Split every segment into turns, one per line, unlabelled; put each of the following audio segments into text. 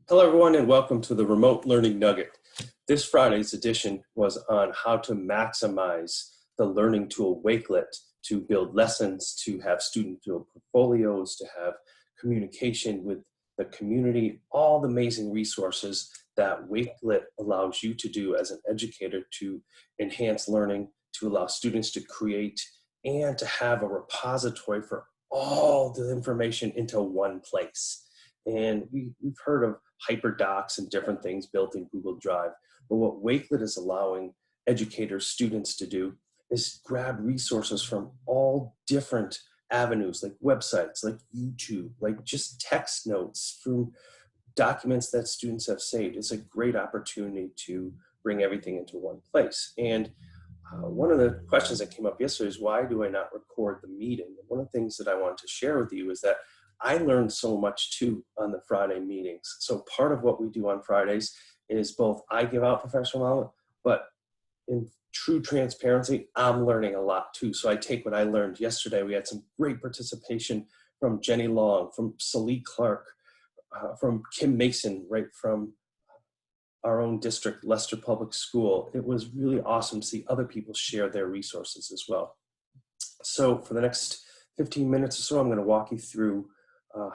Hello, everyone, and welcome to the Remote Learning Nugget. This Friday's edition was on how to maximize the learning tool Wakelet to build lessons, to have student build portfolios, to have communication with the community, all the amazing resources that Wakelet allows you to do as an educator to enhance learning, to allow students to create, and to have a repository for all the information into one place. And we've heard of hyperdocs and different things built in Google Drive. But what Wakelet is allowing educators, students to do is grab resources from all different avenues, like websites, like YouTube, like just text notes from documents that students have saved. It's a great opportunity to bring everything into one place. And one of the questions that came up yesterday is, why do I not record the meeting? And one of the things that I wanted to share with you is that I learned so much too on the Friday meetings. So part of what we do on Fridays is both I give out professional knowledge, but in true transparency, I'm learning a lot too. So I take what I learned yesterday. We had some great participation from Jenny Long, from Salee Clark, from Kim Mason, right from our own district, Leicester Public School. It was really awesome to see other people share their resources as well. So for the next 15 minutes or so, I'm going to walk you through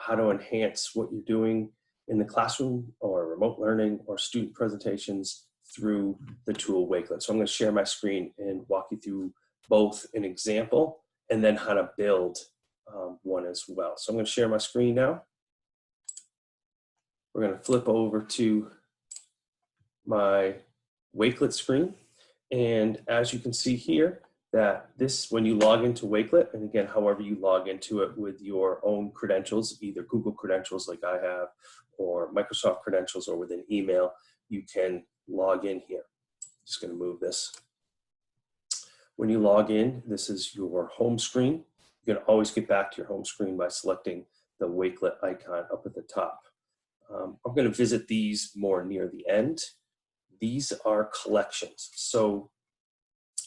how to enhance what you're doing in the classroom or remote learning or student presentations through the tool Wakelet. So I'm going to share my screen and walk you through both an example and then how to build one as well. So I'm going to share my screen now. We're going to flip over to my Wakelet screen. And as you can see here, that this, when you log into Wakelet, and again, however you log into it with your own credentials, either Google credentials like I have, or Microsoft credentials, or with an email, you can log in here. Just gonna move this. When you log in, this is your home screen. You can always get back to your home screen by selecting the Wakelet icon up at the top. I'm gonna visit these more near the end. These are collections. So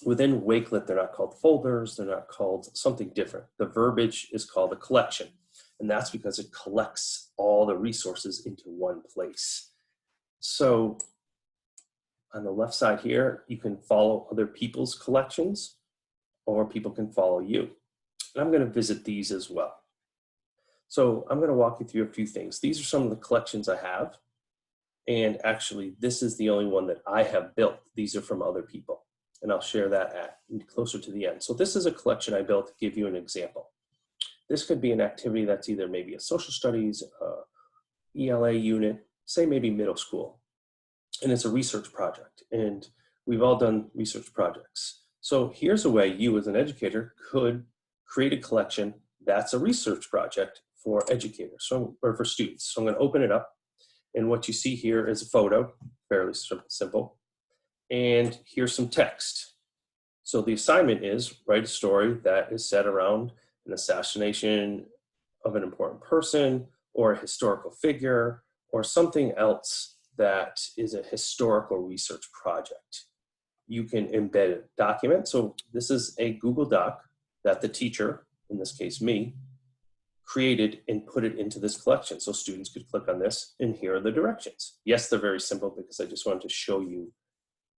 within Wakelet, they're not called folders, they're not called something different. The verbiage is called a collection, and that's because it collects all the resources into one place. So on the left side here, you can follow other people's collections, or people can follow you. And I'm gonna visit these as well. So I'm gonna walk you through a few things. These are some of the collections I have, and actually this is the only one that I have built. These are from other people. And I'll share that closer to the end. So this is a collection I built to give you an example. This could be an activity that's either maybe a social studies, ELA unit, say maybe middle school. And it's a research project. And we've all done research projects. So here's a way you as an educator could create a collection that's a research project for educators, or for students. So I'm gonna open it up. And what you see here is a photo, fairly simple. And here's some text. So the assignment is write a story that is set around an assassination of an important person, or a historical figure, or something else that is a historical research project. You can embed a document. So this is a Google Doc that the teacher, in this case me, created and put it into this collection. So students could click on this, and here are the directions. Yes, they're very simple because I just wanted to show you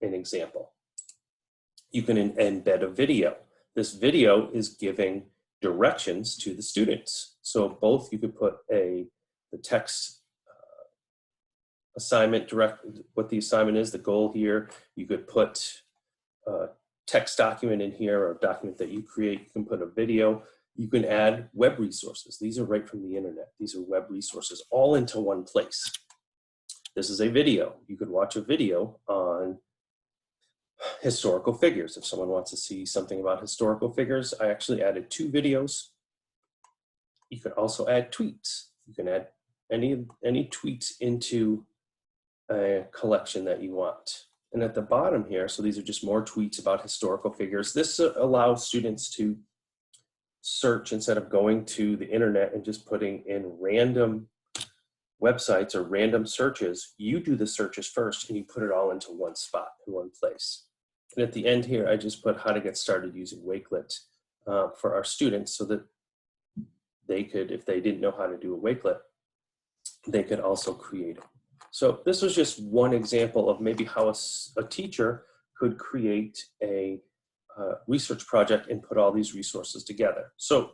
an example. You can embed a video. This video is giving directions to the students. So both, you could put the text assignment, what the assignment is, the goal here. You could put a text document in here, or a document that you create. You can put a video. You can add web resources. These are right from the internet. These are web resources all into one place. This is a video. You could watch a video on historical figures. If someone wants to see something about historical figures, I actually added 2 videos. You could also add tweets. You can add any tweets into a collection that you want. And at the bottom here, so these are just more tweets about historical figures. This allows students to search instead of going to the internet and just putting in random websites or random searches. You do the searches first, and you put it all into one spot, in one place. And at the end here, I just put how to get started using Wakelet for our students, so that they could, if they didn't know how to do a Wakelet, they could also create it. So this was just one example of maybe how a teacher could create a research project and put all these resources together. So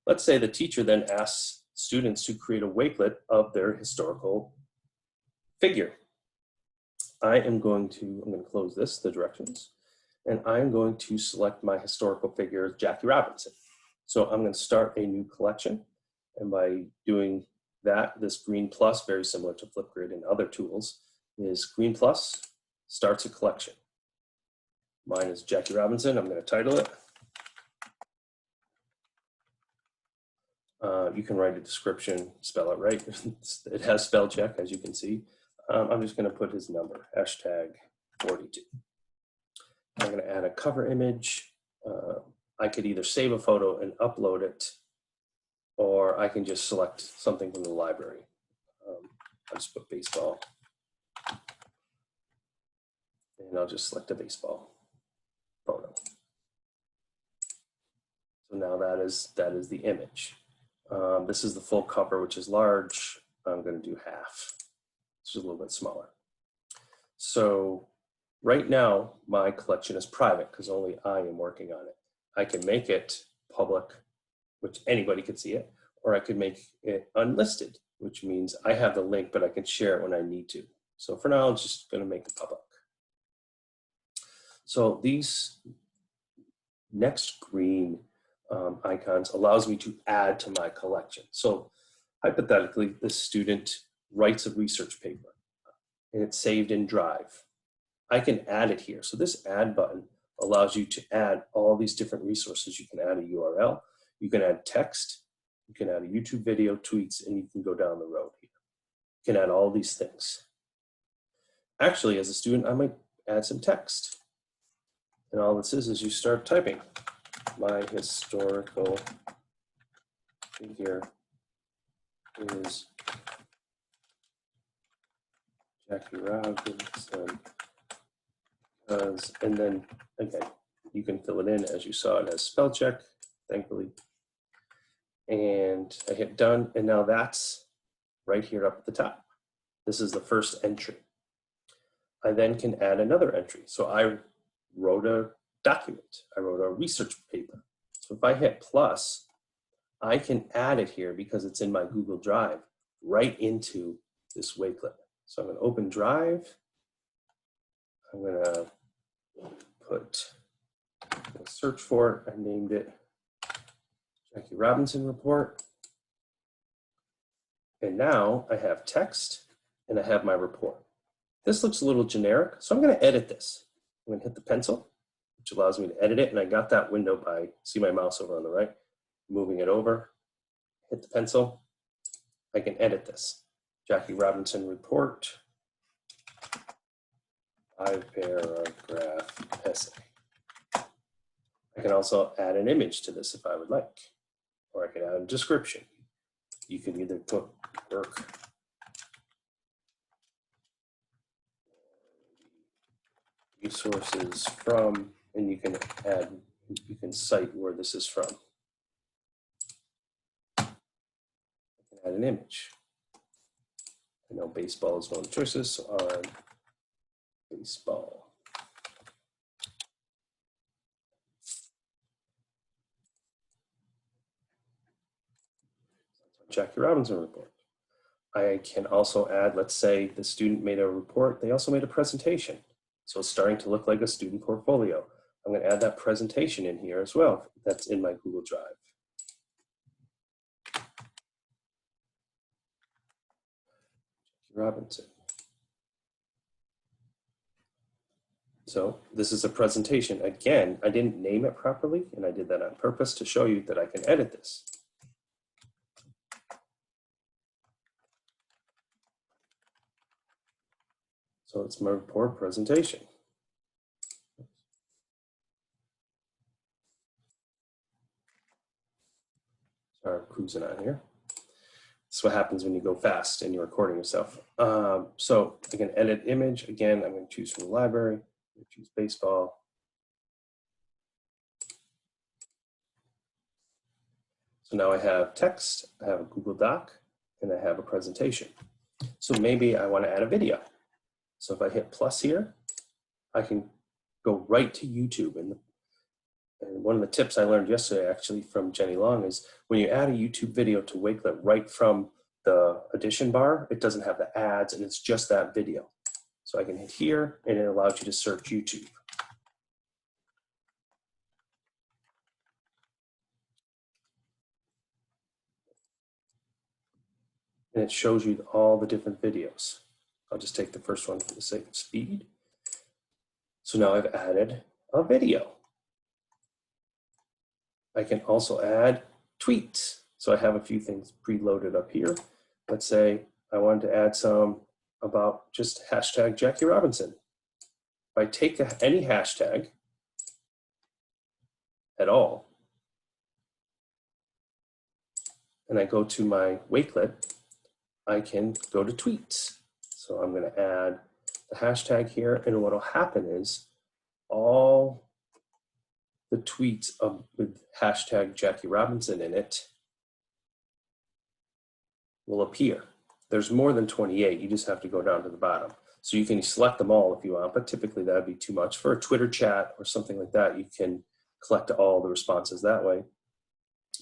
let's say the teacher then asks students to create a wakelet of their historical figure. I'm going to close this, the directions, and I'm going to select my historical figure, Jackie Robinson. So I'm going to start a new collection, and by doing that, this green plus, very similar to Flipgrid and other tools, is green plus starts a collection. Mine is Jackie Robinson. I'm going to title it. You can write a description, spell it right. It has spell check, as you can see. I'm just going to put his number, #42. I'm going to add a cover image. I could either save a photo and upload it, or I can just select something from the library. I'll just put baseball. And I'll just select a baseball photo. So now that is the image. This is the full cover, which is large. I'm going to do half. It's just a little bit smaller. So right now, my collection is private because only I am working on it. I can make it public, which anybody can see it, or I could make it unlisted, which means I have the link, but I can share it when I need to. So for now, I'm just going to make it public. So these next green icons allows me to add to my collection. So hypothetically, the student writes a research paper and it's saved in Drive. I can add it here. So this add button allows you to add all these different resources. You can add a URL, you can add text, you can add a YouTube video, tweets, and you can go down the road here. You can add all these things. Actually, as a student, I might add some text. And all this is you start typing. My historical figure is Jackie Robinson. And then, okay, you can fill it in as you saw. It has spell check, thankfully. And I hit done, and now that's right here up at the top. This is the first entry. I then can add another entry. So I wrote a document. I wrote a research paper. So if I hit plus, I can add it here because it's in my Google Drive right into this Wakelet. So I'm going to open Drive. I'm going to search for it. I named it Jackie Robinson report. And now I have text and I have my report. This looks a little generic, so I'm going to edit this. I'm going to hit the pencil, which allows me to edit it. And I got that window by, see my mouse over on the right, moving it over, hit the pencil. I can edit this. Jackie Robinson report, 5-paragraph essay. I can also add an image to this if I would like, or I could add a description. You can either put work resources from, and you can cite where this is from. I can add an image. I know baseball is one of the choices, so on baseball. Jackie Robinson report. I can also add, let's say the student made a report, they also made a presentation. So it's starting to look like a student portfolio. I'm going to add that presentation in here as well. That's in my Google Drive. Robinson. So this is a presentation. Again, I didn't name it properly, and I did that on purpose to show you that I can edit this. So it's my report presentation. Sorry, I'm cruising on here. This is what happens when you go fast and you're recording yourself. So I can edit image. Again, I'm going to choose from the library. I'm going to choose baseball. So now I have text, I have a Google Doc, and I have a presentation. So maybe I want to add a video. So if I hit plus here, I can go right to YouTube. And one of the tips I learned yesterday actually from Jenny Long is when you add a YouTube video to Wakelet right from the addition bar, it doesn't have the ads and it's just that video. So I can hit here and it allows you to search YouTube. And it shows you all the different videos. I'll just take the first one for the sake of speed. So now I've added a video. I can also add tweets. So I have a few things preloaded up here. Let's say I wanted to add some about just hashtag Jackie Robinson. If I take any hashtag at all, and I go to my Wakelet, I can go to tweets. So I'm going to add the hashtag here, and what will happen is all the tweets with hashtag Jackie Robinson in it will appear. There's more than 28, you just have to go down to the bottom. So you can select them all if you want, but typically that would be too much. For a Twitter chat or something like that, you can collect all the responses that way.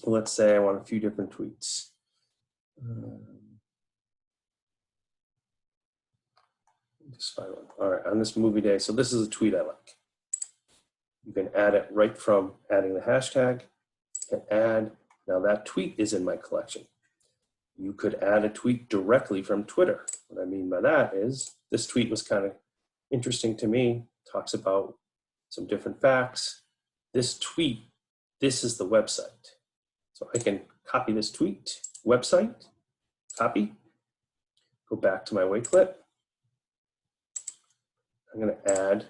Let's say I want a few different tweets. Just find one. All right, on this movie day, so this is a tweet I like. You can add it right from adding the hashtag and add. Now that tweet is in my collection. You could add a tweet directly from Twitter. What I mean by that is this tweet was kind of interesting to me. Talks about some different facts. This tweet, this is the website. So I can copy this tweet, website, copy, go back to my Wakelet. I'm going to add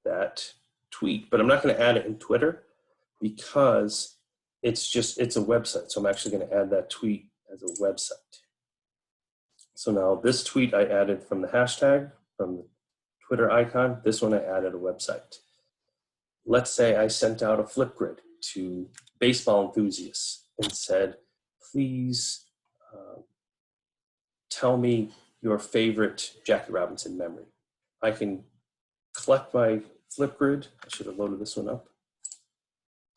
that tweet, but I'm not going to add it in Twitter because it's a website. So I'm actually going to add that tweet as a website. So now this tweet I added from the hashtag, from the Twitter icon. This one I added a website. Let's say I sent out a Flipgrid to baseball enthusiasts and said, please tell me your favorite Jackie Robinson memory. I can collect my Flipgrid. I should have loaded this one up.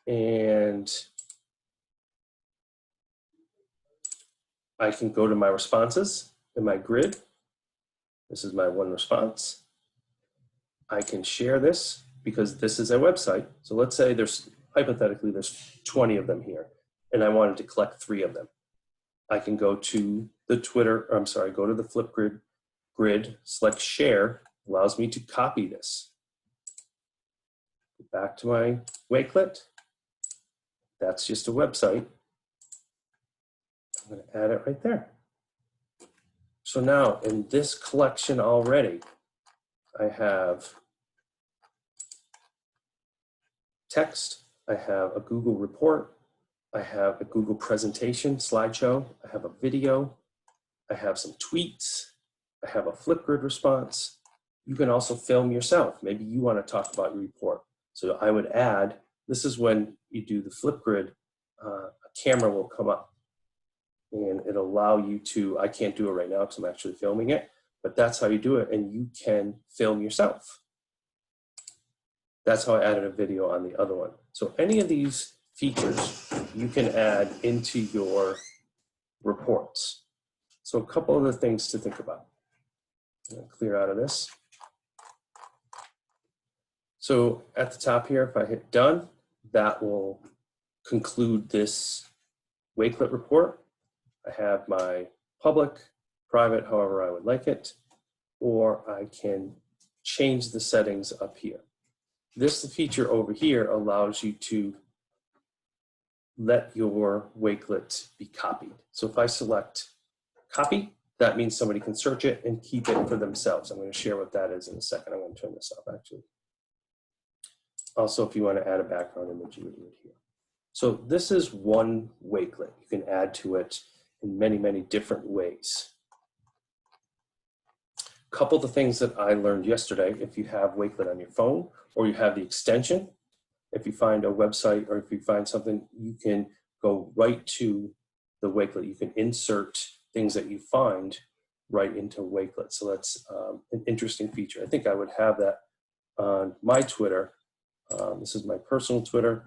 And I can go to my responses in my grid. This is my one response. I can share this because this is a website. So let's say hypothetically, there's 20 of them here, and I wanted to collect 3 of them. I can go to the go to the Flipgrid grid, select share, allows me to copy this. Back to my Wakelet. That's just a website. I'm going to add it right there. So now in this collection already, I have text, I have a Google report, I have a Google presentation, slideshow, I have a video, I have some tweets, I have a Flipgrid response. You can also film yourself. Maybe you want to talk about your report. So I would add, this is when you do the Flipgrid, a camera will come up and it'll allow you to, I can't do it right now because I'm actually filming it, but that's how you do it, and you can film yourself. That's how I added a video on the other one. So any of these features you can add into your reports. So a couple of the things to think about. I'm going to clear out of this. So at the top here, if I hit done, that will conclude this Wakelet report. I have my public, private, however I would like it, or I can change the settings up here. This feature over here allows you to let your Wakelet be copied. So if I select copy, that means somebody can search it and keep it for themselves. I'm going to share what that is in a second. I'm going to turn this off actually. Also, if you want to add a background image, you would do it here. So this is one Wakelet. You can add to it in many, many different ways. A couple of the things that I learned yesterday, if you have Wakelet on your phone or you have the extension, if you find a website or if you find something, you can go right to the Wakelet. You can insert things that you find right into Wakelet. So that's an interesting feature. I think I would have that on my Twitter. This is my personal Twitter.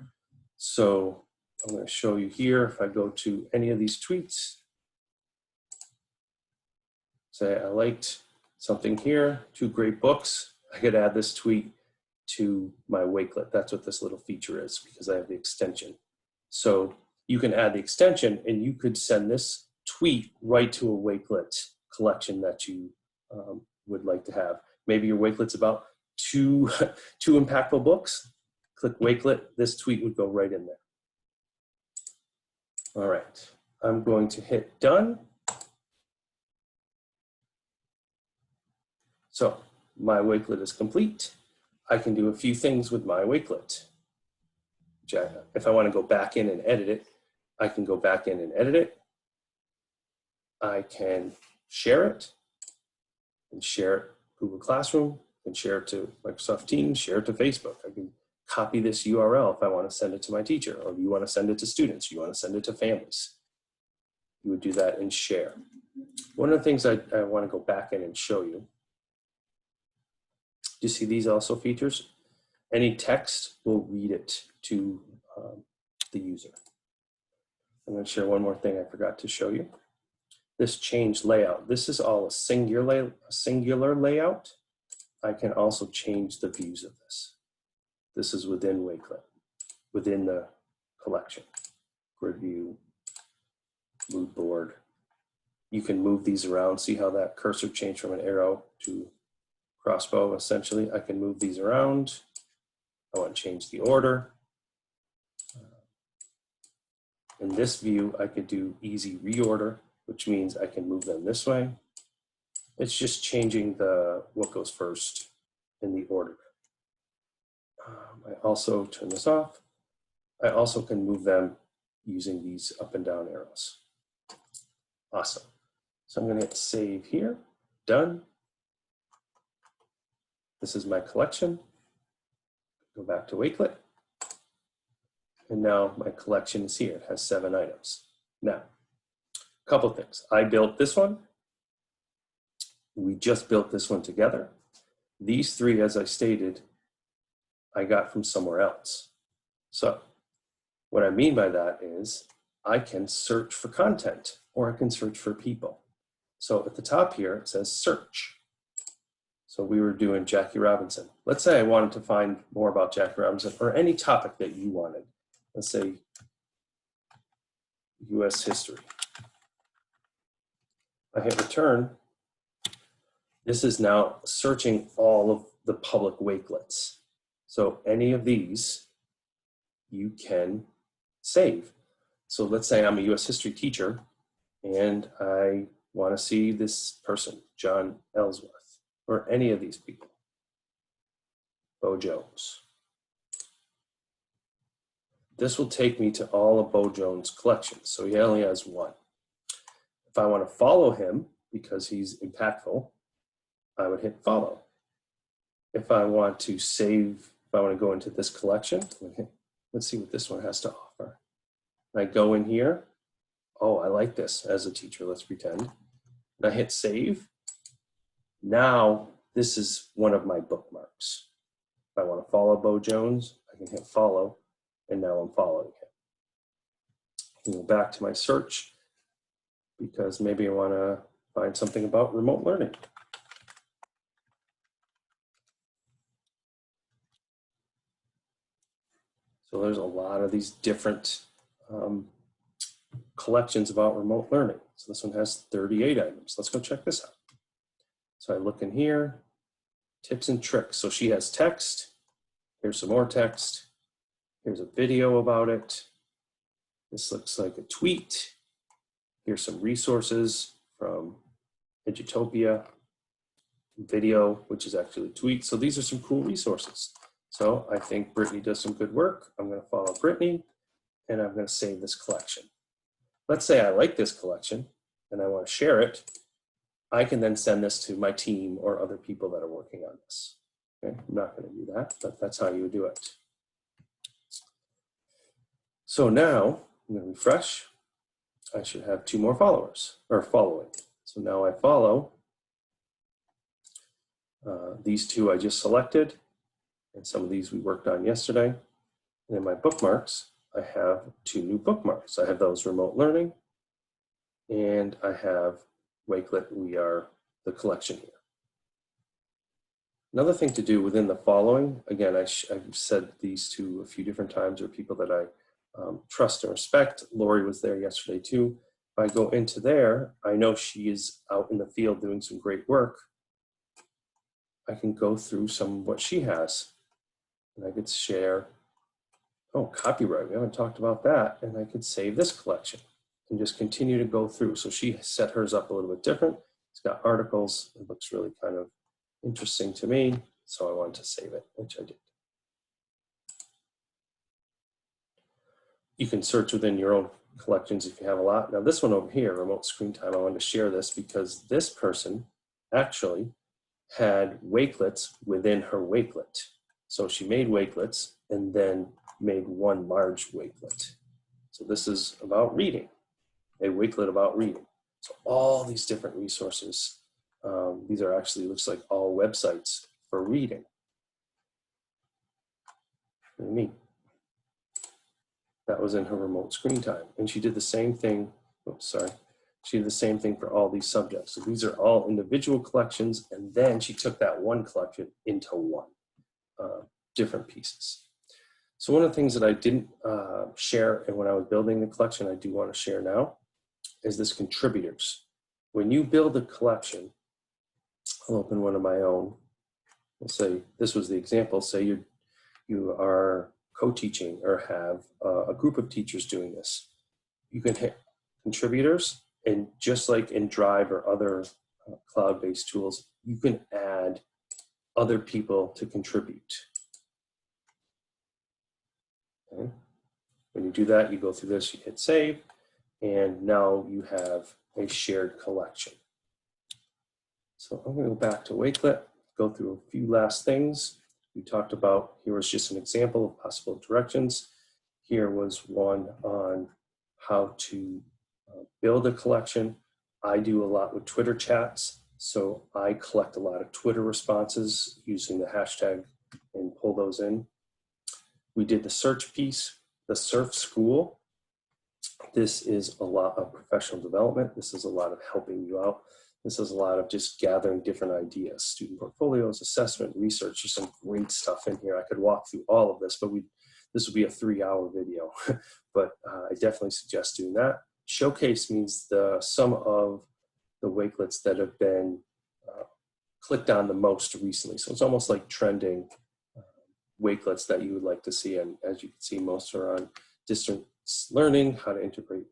So I'm going to show you here. If I go to any of these tweets, say I liked something here, 2 great books, I could add this tweet to my Wakelet. That's what this little feature is, because I have the extension. So you can add the extension and you could send this tweet right to a Wakelet collection that you would like to have. Maybe your Wakelet's about two impactful books. Click Wakelet, this tweet would go right in there. All right, I'm going to hit done. So my Wakelet is complete. I can do a few things with my Wakelet. If I want to go back in and edit it, I can go back in and edit it. I can share it and share it Google Classroom, and share it to Microsoft Teams, share it to Facebook. I can copy this URL if I want to send it to my teacher, or if you want to send it to students, you want to send it to families. You would do that and share. One of the things I want to go back in and show you, do you see these also features? Any text will read it to the user. I'm going to share one more thing I forgot to show you. This change layout. This is all a singular layout. I can also change the views of this. This is within Wakelet, within the collection. Grid view, mood board. You can move these around. See how that cursor changed from an arrow to crossbow, essentially. I can move these around. I want to change the order. In this view, I could do easy reorder, which means I can move them this way. It's just changing what goes first in the order. I also turn this off. I also can move them using these up and down arrows. Awesome. So I'm going to hit save here. Done. This is my collection. Go back to Wakelet. And now my collection is here. It has 7 items. Now, a couple things. I built this one. We just built this one together. These 3, as I stated, I got from somewhere else. So what I mean by that is I can search for content, or I can search for people. So at the top here, it says search. So we were doing Jackie Robinson. Let's say I wanted to find more about Jackie Robinson, or any topic that you wanted. Let's say US history. I hit return. This is now searching all of the public Wakelets. So any of these you can save. So let's say I'm a US history teacher and I want to see this person, John Ellsworth, or any of these people, Bo Jones. This will take me to all of Bo Jones' collections. So he only has 1. If I want to follow him because he's impactful, I would hit follow. If I want to save, if I want to go into this collection, let's see what this one has to offer. I go in here. Oh, I like this as a teacher, let's pretend. And I hit save. Now, this is one of my bookmarks. If I want to follow Bo Jones, I can hit follow, and now I'm following him. I can go back to my search because maybe I want to find something about remote learning. So there's a lot of these different collections about remote learning. So this one has 38 items. Let's go check this out. So I look in here, tips and tricks. So she has text. Here's some more text. Here's a video about it. This looks like a tweet. Here's some resources from Edutopia. Video, which is actually a tweet. So these are some cool resources. So I think Brittany does some good work. I'm going to follow Brittany, and I'm going to save this collection. Let's say I like this collection, and I want to share it. I can then send this to my team or other people that are working on this. Okay? I'm not going to do that, but that's how you would do it. So now, I'm going to refresh. I should have 2 more followers, or following. So now I follow These two I just selected, and some of these we worked on yesterday. And in my bookmarks, I have 2 new bookmarks. I have those remote learning, and I have Wakelet. We are the collection here. Another thing to do within the following, again, I've said these to a few different times, or people that I trust and respect. Lori was there yesterday too. If I go into there, I know she is out in the field doing some great work. I can go through some of what she has, and I could share, oh, copyright, we haven't talked about that, and I could save this collection and just continue to go through. So she set hers up a little bit different. It's got articles. It looks really kind of interesting to me, so I wanted to save it, which I did. You can search within your own collections if you have a lot. Now this one over here, remote screen time, I wanted to share this because this person actually had Wakelets within her Wakelet. So she made Wakelets and then made one large Wakelet. So this is about reading, a Wakelet about reading. So all these different resources. These are actually, looks like all websites for reading. Pretty neat. That was in her remote screen time. And she did the same thing, oops, sorry. She did the same thing for all these subjects. So these are all individual collections, and then she took that one collection into one, different pieces. So one of the things that I didn't share and when I was building the collection, I do want to share now, is this contributors. When you build a collection, I'll open one of my own. We'll say this was the example. Say you are co-teaching or have a group of teachers doing this. You can hit contributors, and just like in Drive or other cloud-based tools, you can add other people to contribute. Okay. When you do that, you go through this, you hit save, and now you have a shared collection. So I'm going to go back to Wakelet, go through a few last things. We talked about, here was just an example of possible directions. Here was one on how to build a collection. I do a lot with Twitter chats, so I collect a lot of Twitter responses using the hashtag and pull those in. We did the search piece, the Surf School. This is a lot of professional development. This is a lot of helping you out. This is a lot of just gathering different ideas, student portfolios, assessment, research. There's some great stuff in here. I could walk through all of this, but this would be a 3-hour video. But I definitely suggest doing that. Showcase means some of the Wakelets that have been clicked on the most recently. So it's almost like trending Wakelets that you would like to see. And as you can see, most are on distance learning, how to integrate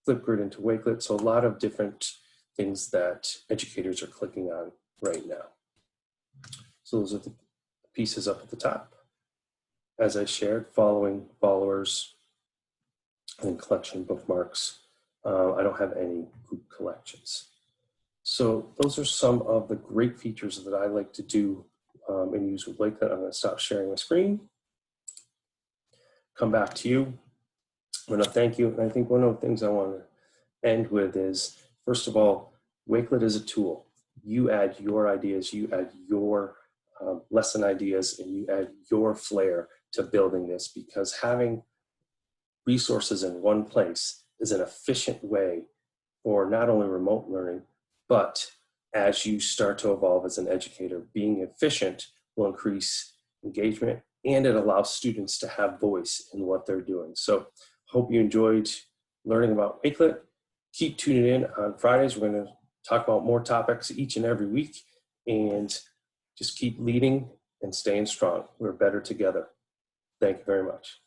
Flipgrid into Wakelet. So a lot of different things that educators are clicking on right now. So those are the pieces up at the top. As I shared, following, followers, and collection bookmarks. I don't have any group collections. So those are some of the great features that I like to do and use with Wakelet. I'm going to stop sharing my screen. Come back to you. I'm going to thank you. And I think one of the things I want to end with is, first of all, Wakelet is a tool. You add your ideas, you add your lesson ideas, and you add your flair to building this, because having resources in one place is an efficient way for not only remote learning, but as you start to evolve as an educator, being efficient will increase engagement, and it allows students to have voice in what they're doing. So hope you enjoyed learning about Wakelet. Keep tuning in on Fridays. We're going to talk about more topics each and every week, and just keep leading and staying strong. We're better together. Thank you very much.